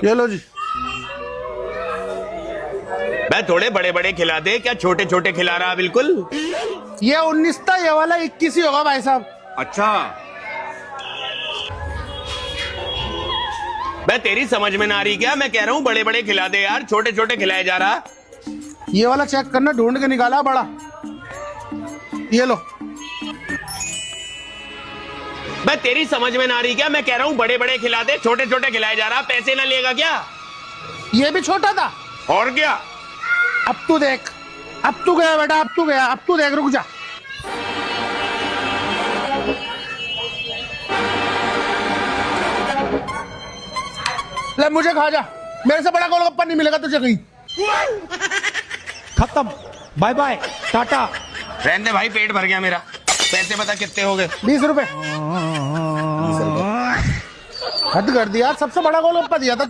ये लो जी। मैं थोड़े बड़े बड़े खिला दे, क्या छोटे छोटे खिला रहा बिल्कुल। ये 19 था, ये वाला 21 ही होगा भाई साहब। अच्छा, मैं तेरी समझ में ना आ रही क्या? मैं कह रहा हूँ बड़े बड़े खिला दे यार, छोटे छोटे खिलाए जा रहा। ये वाला चेक करना, ढूंढ के निकाला बड़ा। ये लो। मैं तेरी समझ में ना आ रही क्या? मैं कह रहा हूँ बड़े बड़े खिला दे, छोटे छोटे खिलाए जा रहा। पैसे ना लेगा क्या? ये भी छोटा था। और क्या? अब तू देख, अब तू गया बेटा, अब तू गया, अब तू देख, रुक जा। ले मुझे खा जा, मेरे से बड़ा गोलगप्पा नहीं मिलेगा तुझे कहीं। खत्म, बाय बाय, टाटा। रहने दे भाई, पेट भर गया मेरा। पैसे बता कितने हो गए? 20 रुपए। हद कर दिया, सबसे बड़ा गोलगप्पा दिया था तो।